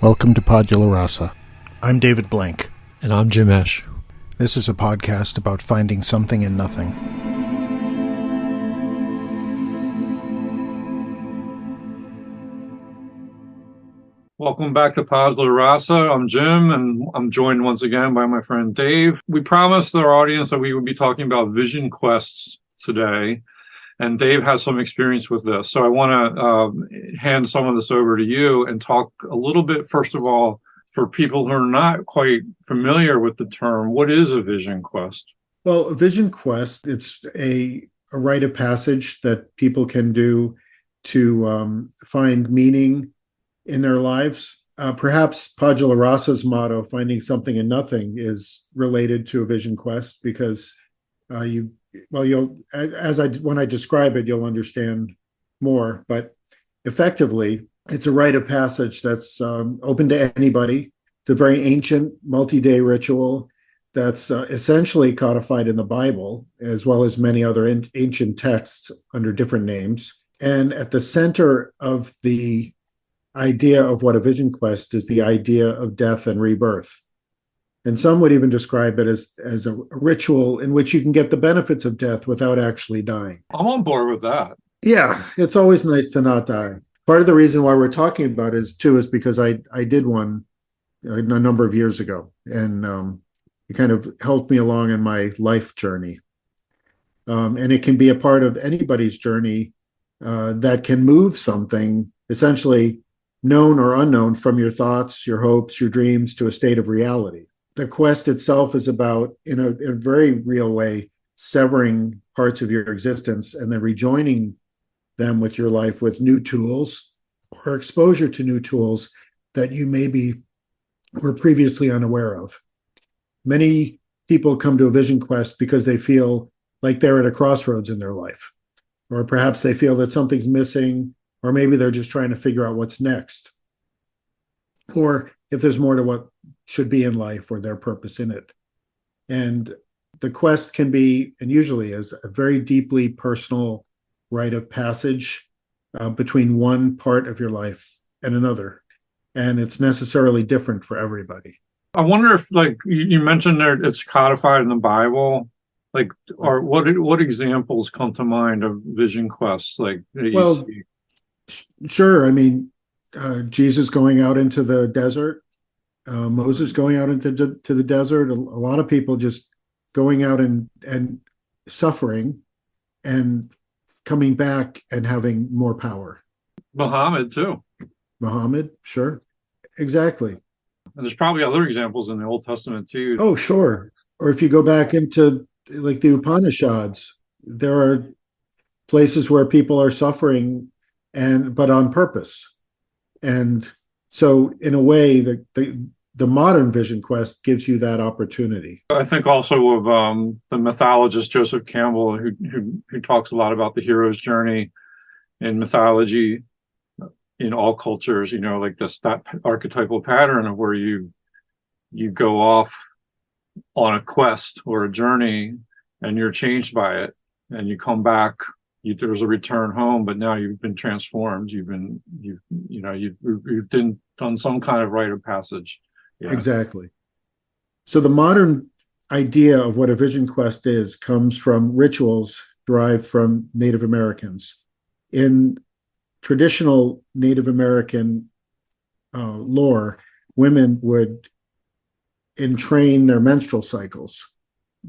Welcome to Podula Rasa. I'm David Blank. And I'm Jim Esch. This is a podcast about finding something in nothing. Welcome back to Podula Rasa. I'm Jim, and I'm joined once again by my friend Dave. We promised our audience that we would be talking about vision quests today, and Dave has some experience with this. So I want to hand some of this over to you and talk a little bit, first of all, for people who are not quite familiar with the term, what is a vision quest? Well, a vision quest, it's a rite of passage that people can do to find meaning in their lives. Perhaps Podula Rasa's motto, finding something in nothing, is related to a vision quest because when I describe it, you'll understand more. But effectively, it's a rite of passage that's open to anybody. It's a very ancient multi-day ritual that's essentially codified in the Bible, as well as many other ancient texts under different names. And at the center of the idea of what a vision quest is the idea of death and rebirth. And some would even describe it as a ritual in which you can get the benefits of death without actually dying. I'm on board with that. Yeah, it's always nice to not die. Part of the reason why we're talking about it is because I did one a number of years ago, and it kind of helped me along in my life journey. And it can be a part of anybody's journey that can move something, essentially known or unknown, from your thoughts, your hopes, your dreams to a state of reality. The quest itself is about, in a very real way, severing parts of your existence and then rejoining them with your life with new tools or exposure to new tools that you maybe were previously unaware of. Many people come to a vision quest because they feel like they're at a crossroads in their life, or perhaps they feel that something's missing, or maybe they're just trying to figure out what's next, or if there's more to what should be in life or their purpose in it. And the quest can be, and usually is, a very deeply personal rite of passage between one part of your life and another. And it's necessarily different for everybody. I wonder if, like you mentioned there, it's codified in the Bible. Like, or what examples come to mind of vision quests? Like, well, sure. I mean, Jesus going out into the desert, Moses going out into the desert. A lot of people just going out and suffering and coming back and having more power. Muhammad too. Muhammad, sure. Exactly. And there's probably other examples in the Old Testament too. Oh, sure. Or if you go back into like the Upanishads, there are places where people are suffering but on purpose. And so in a way, the modern vision quest gives you that opportunity. I think also of the mythologist Joseph Campbell, who talks a lot about the hero's journey in mythology in all cultures, like that archetypal pattern of where you go off on a quest or a journey and you're changed by it, and you come back. There's a return home, but now you've been transformed. You've done some kind of rite of passage. Yeah. Exactly. So the modern idea of what a vision quest is comes from rituals derived from Native Americans. In traditional Native American lore, women would entrain their menstrual cycles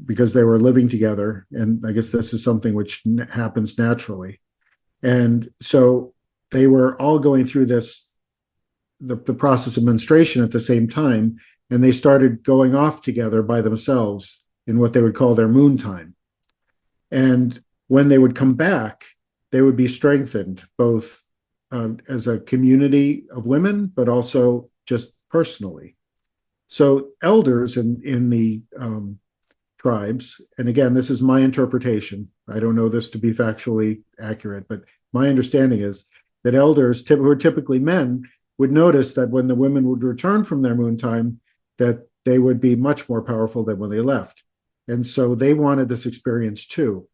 because they were living together. And I guess this is something which happens naturally. And so they were all going through the process of menstruation at the same time, and they started going off together by themselves in what they would call their moon time. And when they would come back, they would be strengthened both as a community of women, but also just personally. So elders in the tribes, and again, this is my interpretation, I don't know this to be factually accurate, but my understanding is that elders, who are typically men, would notice that when the women would return from their moon time, that they would be much more powerful than when they left. And so they wanted this experience too.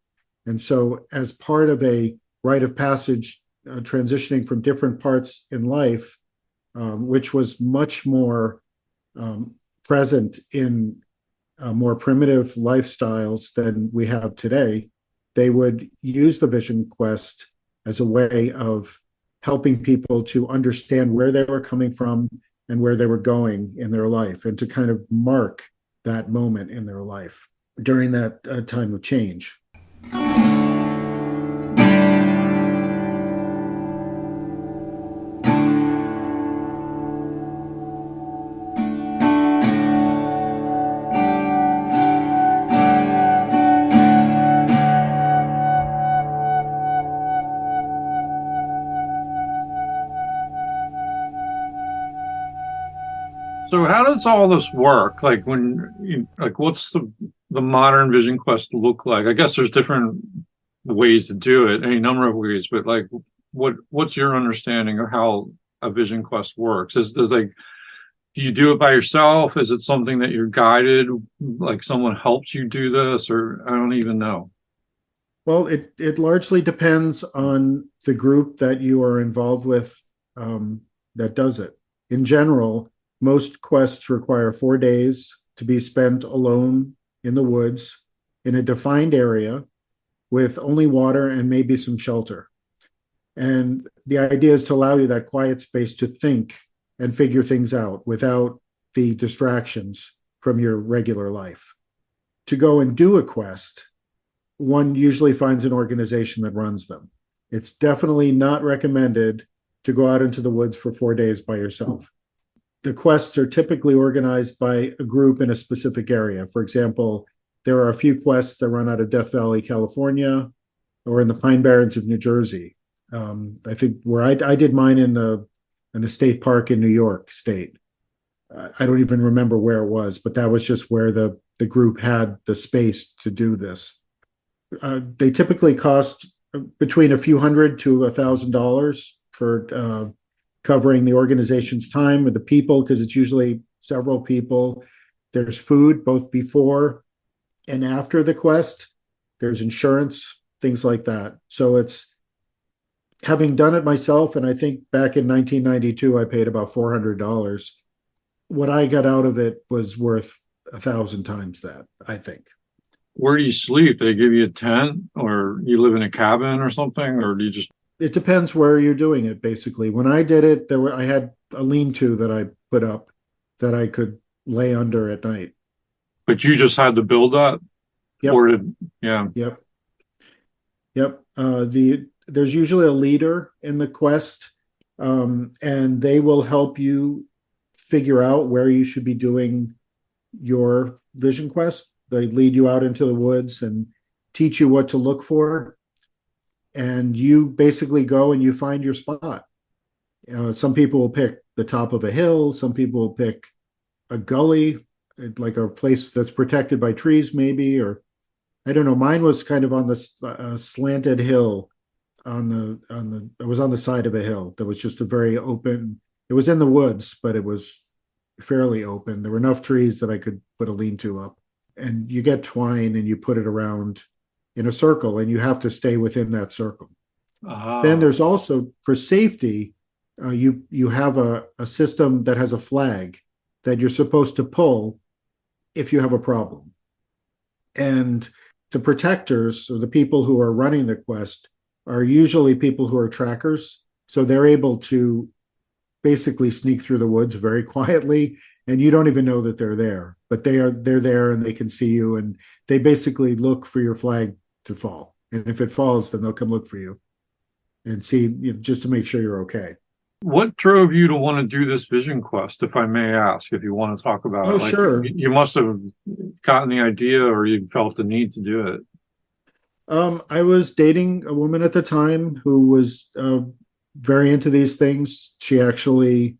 And so as part of a rite of passage, transitioning from different parts in life which was much more present in more primitive lifestyles than we have today, they would use the Vision Quest as a way of helping people to understand where they were coming from and where they were going in their life, and to kind of mark that moment in their life during that time of change. So how does all this work? Like what's the modern Vision Quest look like? I guess there's different ways to do it, any number of ways, but like what's your understanding of how a Vision Quest works? Is like, do you do it by yourself? Is it something that you're guided, like someone helps you do this, or I don't even know? Well, it largely depends on the group that you are involved with that does it. In general, most quests require 4 days to be spent alone in the woods in a defined area with only water and maybe some shelter. And the idea is to allow you that quiet space to think and figure things out without the distractions from your regular life. To go and do a quest, one usually finds an organization that runs them. It's definitely not recommended to go out into the woods for 4 days by yourself. The quests are typically organized by a group in a specific area. For example, there are a few quests that run out of Death Valley, California, or in the Pine Barrens of New Jersey. I think where I did mine in a state park in New York State. I don't even remember where it was, but that was just where the group had the space to do this. They typically cost between a few hundred to $1,000 for covering the organization's time with the people, because it's usually several people. There's food both before and after the quest. There's insurance, things like that. So it's, having done it myself, and I think back in 1992, I paid about $400. What I got out of it was worth 1,000 times that, I think. Where do you sleep? They give you a tent, or you live in a cabin or something, or do you just... It depends where you're doing it, basically. When I did it, I had a lean-to that I put up that I could lay under at night. But you just had to build that? Yep. Yeah. Yep. There's usually a leader in the quest, and they will help you figure out where you should be doing your Vision Quest. They lead you out into the woods and teach you what to look for. And you basically go and you find your spot. Some people will pick the top of a hill. Some people will pick a gully, like a place that's protected by trees, maybe, or I don't know. Mine was kind of on the slanted hill. It was on the side of a hill that was just a very open. It was in the woods, but it was fairly open. There were enough trees that I could put a lean-to up. And you get twine and you put it around in a circle, and you have to stay within that circle. Then there's also, for safety, you have a system that has a flag that you're supposed to pull if you have a problem. And the protectors, or the people who are running the quest, are usually people who are trackers. So they're able to basically sneak through the woods very quietly, and you don't even know that they're there. But they're there, and they can see you, and they basically look for your flag to fall. And if it falls, then they'll come look for you and see, just to make sure you're okay. What drove you to want to do this Vision Quest, if I may ask, if you want to talk about it? Oh, sure. You must have gotten the idea, or you felt the need to do it. I was dating a woman at the time who was very into these things. She actually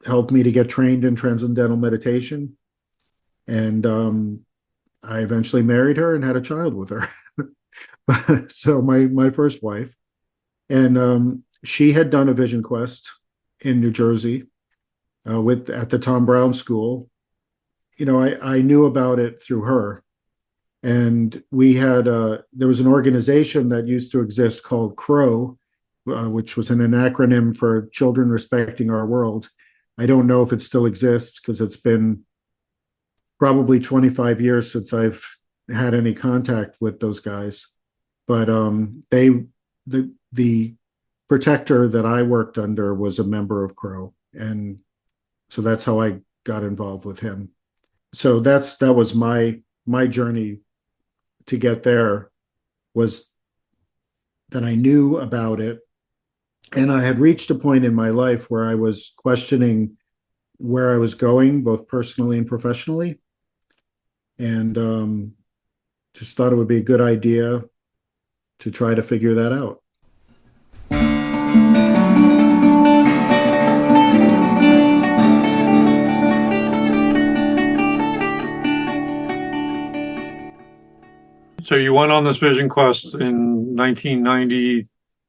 helped me to get trained in transcendental meditation. And I eventually married her and had a child with her. So my first wife. And she had done a Vision Quest in New Jersey at the Tom Brown School. I knew about it through her. And we had there was an organization that used to exist called CROW, which was an acronym for Children Respecting Our World. I don't know if it still exists because it's been probably 25 years since I've had any contact with those guys. But the protector that I worked under was a member of Crow, and so that's how I got involved with him. So that was my journey to get there, was that I knew about it, and I had reached a point in my life where I was questioning where I was going, both personally and professionally, and just thought it would be a good idea to try to figure that out. So you went on this vision quest in 1990,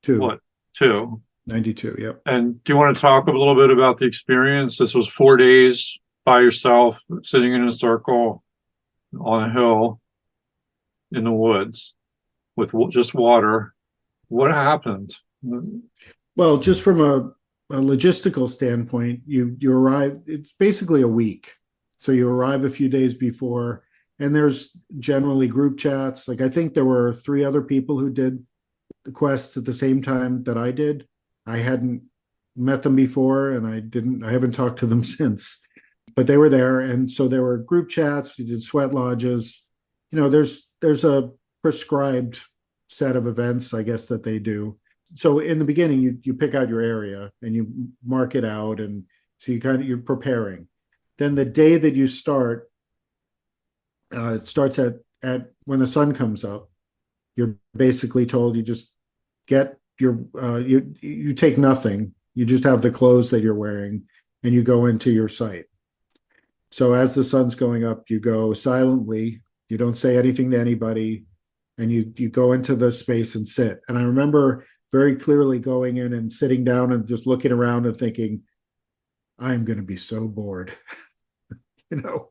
what, 92, yep. And do you want to talk a little bit about the experience? This was 4 days by yourself, sitting in a circle on a hill in the woods with just water. What happened? Well, just from a logistical standpoint, you arrive, it's basically a week. So you arrive a few days before, and there's generally group chats. Like, I think there were 3 other people who did the quests at the same time that I did. I hadn't met them before, and I haven't talked to them since, but they were there. And so there were group chats. We did sweat lodges. You know, there's a prescribed set of events, I guess, that they do. So in the beginning, you pick out your area and you mark it out, and so you're preparing. Then the day that you start, it starts at when the sun comes up. You're basically told you just get your you take nothing. You just have the clothes that you're wearing, and you go into your site. So as the sun's going up, you go silently. You don't say anything to anybody, and you go into the space and sit. And I remember very clearly going in and sitting down and just looking around and thinking, I'm going to be so bored, you know,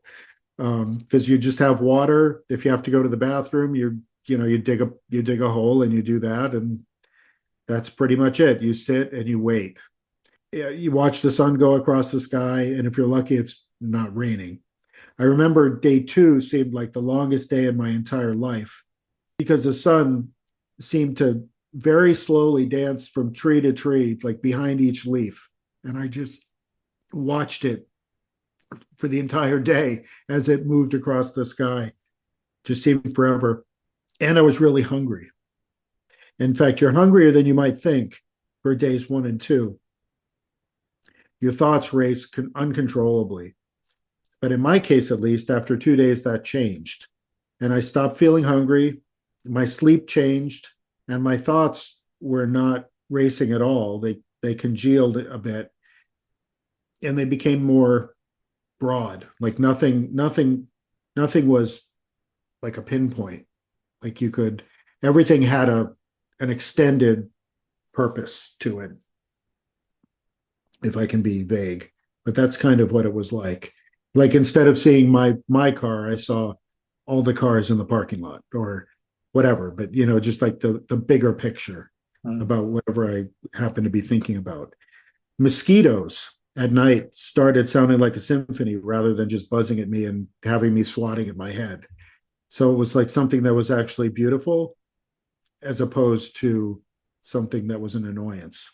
because you just have water. If you have to go to the bathroom, you dig a hole and you do that, and that's pretty much it. You sit and you wait. You watch the sun go across the sky, and if you're lucky, it's not raining. I remember day 2 seemed like the longest day in my entire life, because the sun seemed to very slowly dance from tree to tree, like behind each leaf. And I just watched it for the entire day as it moved across the sky. Just seemed forever. And I was really hungry. In fact, you're hungrier than you might think for days 1 and 2. Your thoughts race uncontrollably. But in my case, at least, after 2 days, that changed. And I stopped feeling hungry. My sleep changed, and my thoughts were not racing at all. They congealed a bit, and they became more broad. Like nothing was like a pinpoint. Like everything had an extended purpose to it, if I can be vague. But that's kind of what it was like. Like, instead of seeing my car, I saw all the cars in the parking lot, or whatever. But just like the bigger picture about whatever I happen to be thinking about. Mosquitoes at night started sounding like a symphony rather than just buzzing at me and having me swatting at my head. So it was like something that was actually beautiful, as opposed to something that was an annoyance.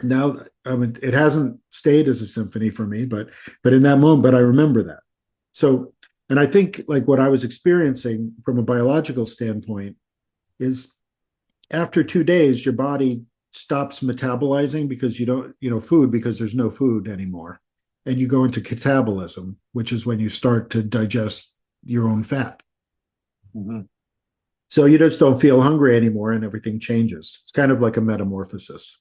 Now, it hasn't stayed as a symphony for me, but in that moment, but I remember that. So, and I think, like, what I was experiencing from a biological standpoint is, after 2 days, your body stops metabolizing because you don't, food, because there's no food anymore. And you go into catabolism, which is when you start to digest your own fat. Mm-hmm. So you just don't feel hungry anymore, and everything changes. It's kind of like a metamorphosis.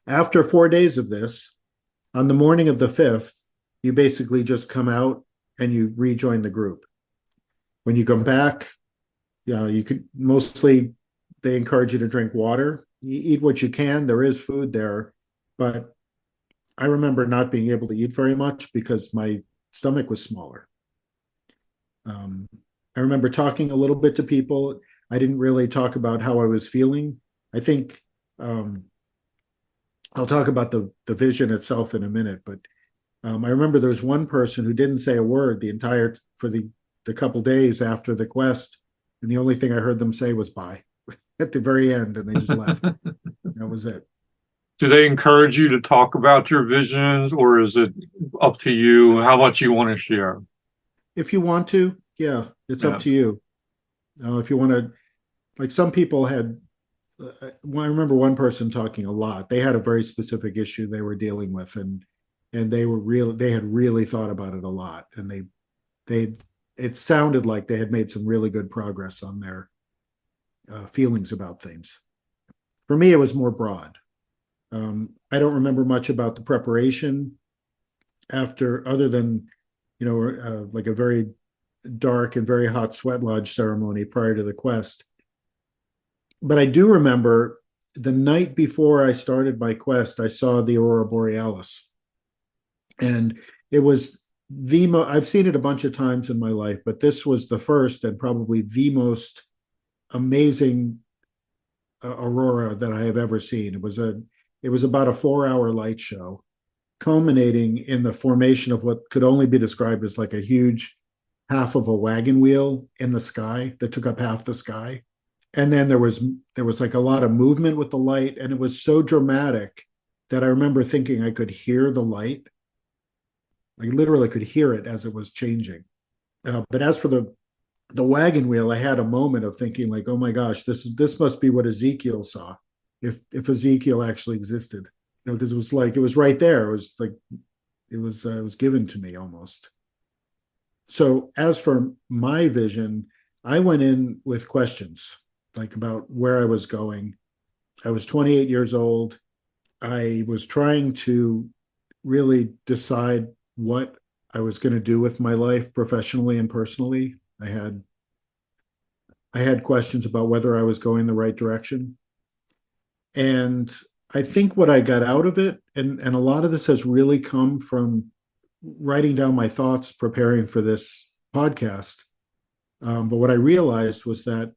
After 4 days of this, on the morning of the 5th, you basically just come out and you rejoin the group. When you come back, you could mostly, they encourage you to drink water. You eat what you can. There is food there, but I remember not being able to eat very much because my stomach was smaller. I remember talking a little bit to people. I didn't really talk about how I was feeling. I think I'll talk about the vision itself in a minute, but I remember there was one person who didn't say a word the entire for the couple days after the quest, and the only thing I heard them say was bye at the very end, and they just left. That was it. Do they encourage you to talk about your visions, or is it up to you how much you want to share? If you want to, yeah, it's Yeah. up to you. If you want to, like some people had, well, I remember one person talking a lot. They had a very specific issue they were dealing with, and they had really thought about it a lot, and they it sounded like they had made some really good progress on their feelings about things. For me, it was more broad. I don't remember much about the preparation after, other than, like a very dark and very hot sweat lodge ceremony prior to the quest. But I do remember the night before I started my quest, I saw the Aurora Borealis. And it was I've seen it a bunch of times in my life, but this was the first and probably the most amazing aurora that I have ever seen. It was about a 4 hour light show, culminating in the formation of what could only be described as like a huge half of a wagon wheel in the sky that took up half the sky. And then there was like a lot of movement with the light, and it was so dramatic that I remember thinking I could hear the light. I literally could hear it as it was changing. But as for the wagon wheel, I had a moment of thinking like, oh my gosh, this must be what Ezekiel saw, if Ezekiel actually existed. Because it was right there. It was like it was given to me almost. So as for my vision, I went in with questions like about where I was going. I was 28 years old. I was trying to really decide what I was going to do with my life professionally and personally. I had questions about whether I was going the right direction. And I think what I got out of it, and a lot of this has really come from writing down my thoughts, preparing for this podcast. But what I realized was that,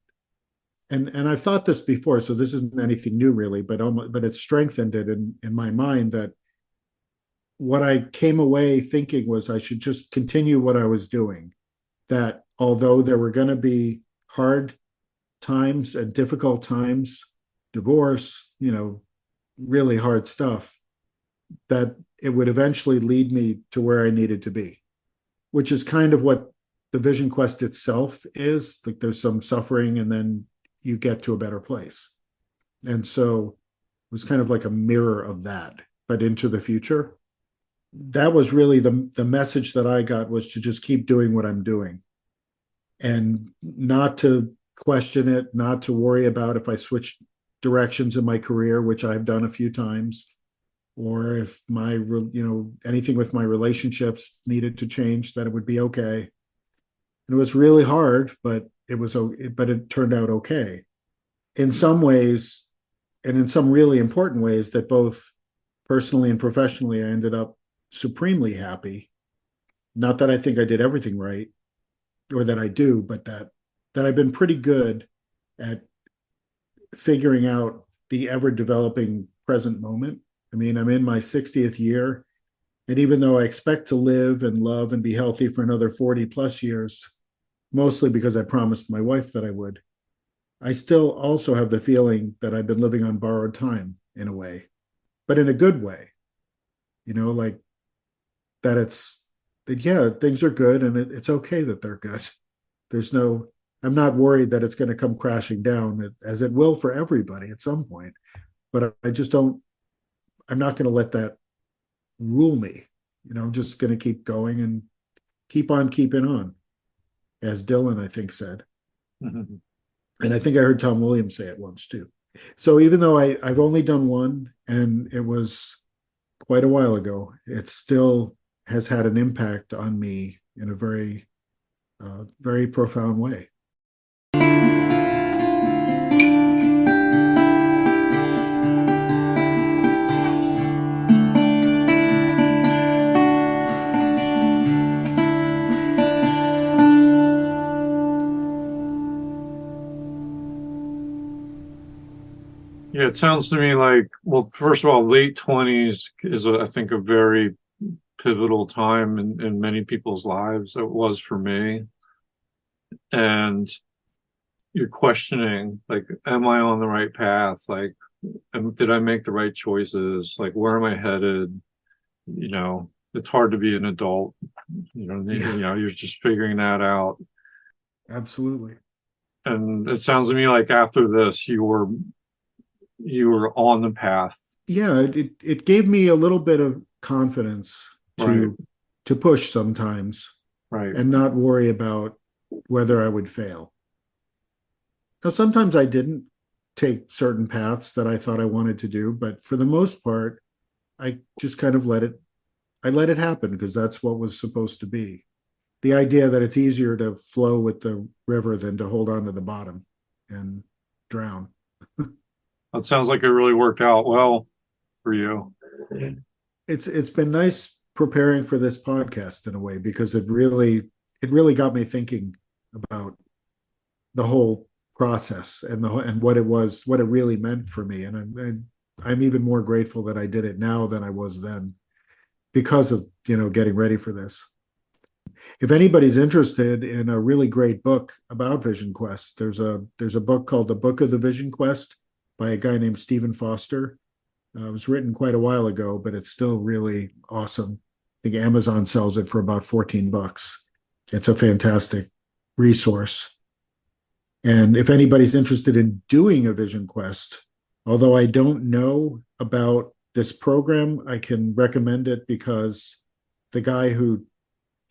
and I've thought this before, so this isn't anything new really, but it strengthened it in my mind that what I came away thinking was I should just continue what I was doing. That although there were going to be hard times and difficult times, divorce, really hard stuff, that it would eventually lead me to where I needed to be, which is kind of what the Vision Quest itself is. Like there's some suffering and then you get to a better place. And so it was kind of like a mirror of that, but into the future. That was really the message that I got, was to just keep doing what I'm doing and not to question it, not to worry about if I switch directions in my career, which I've done a few times, or if anything with my relationships needed to change, that it would be okay. And it was really hard, but it turned out okay in some ways, and in some really important ways that both personally and professionally I ended up supremely happy. Not that I think I did everything right, or that I do, but that I've been pretty good at figuring out the ever developing present moment. I mean, I'm in my 60th year, and even though I expect to live and love and be healthy for another 40 plus years, mostly because I promised my wife that I would, I still also have the feeling that I've been living on borrowed time in a way, but in a good way. Like yeah, things are good, and it's okay that they're good. I'm not worried that it's going to come crashing down, as it will for everybody at some point. But I'm not going to let that rule me. I'm just going to keep going and keep on keeping on, as Dylan, I think, said. Mm-hmm. And I think I heard Tom Williams say it once too. So even though I've only done one, and it was quite a while ago, it still has had an impact on me in a very, very profound way. It sounds to me like, well, first of all, late 20s is, I think, a very pivotal time in many people's lives. It was for me. And you're questioning, like, am I on the right path? Like, did I make the right choices? Like, where am I headed? You know, it's hard to be an adult. You're just figuring that out. Absolutely. And it sounds to me like after this, you were on the path. Yeah, it gave me a little bit of confidence Right. to push sometimes Right. and not worry about whether I would fail. Now, sometimes I didn't take certain paths that I thought I wanted to do, but for the most part, I just kind of let it happen because that's what was supposed to be. The idea that it's easier to flow with the river than to hold on to the bottom and drown. It sounds like it really worked out well for you. It's been nice preparing for this podcast in a way because it really got me thinking about the whole process and what it really meant for me. And I'm even more grateful that I did it now than I was then because of, getting ready for this. If anybody's interested in a really great book about Vision Quest, there's a book called The Book of the Vision Quest by a guy named Stephen Foster. It was written quite a while ago, but it's still really awesome. I think Amazon sells it for about $14. It's a fantastic resource. And if anybody's interested in doing a Vision Quest, although I don't know about this program, I can recommend it because the guy who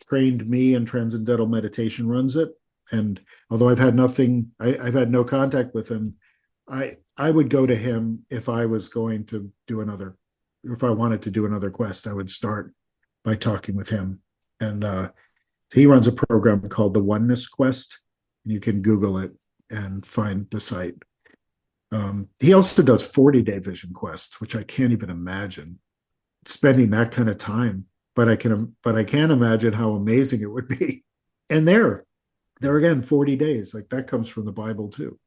trained me in transcendental meditation runs it. And although I've had no contact with him, I would go to him if I wanted to do another quest. I would start by talking with him. And he runs a program called the Oneness Quest. You can Google it and find the site. He also does 40-day vision quests, which I can't even imagine spending that kind of time. But I can imagine how amazing it would be. And there again, 40 days, like that comes from the Bible too.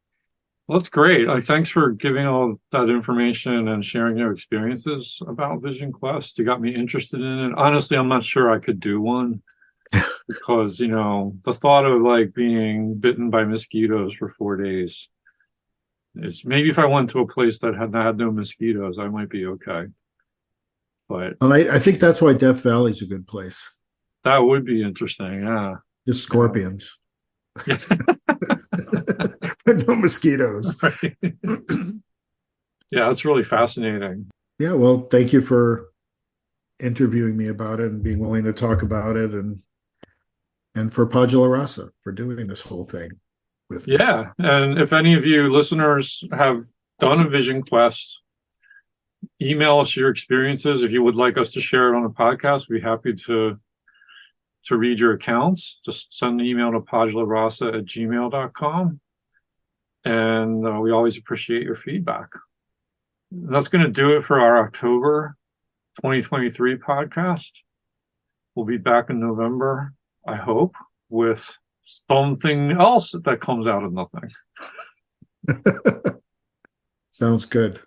Well, that's great. Like, thanks for giving all that information and sharing your experiences about Vision Quest. You got me interested in it. Honestly, I'm not sure I could do one because, the thought of like being bitten by mosquitoes for 4 days is maybe if I went to a place that had no mosquitoes, I might be okay. But Well, I think that's why Death Valley is a good place. that would be interesting. Yeah. Just scorpions. Yeah. But no mosquitoes. Right. Yeah, that's really fascinating. Yeah, well, thank you for interviewing me about it and being willing to talk about it, and for Pagula Rasa for doing this whole thing with me. Yeah. And if any of you listeners have done a Vision Quest, email us your experiences. If you would like us to share it on a podcast, we'd be happy to read your accounts. Just send an email to padularasa@gmail.com. And we always appreciate your feedback. And that's going to do it for our October 2023 podcast. We'll be back in November, I hope, with something else that comes out of nothing. Sounds good.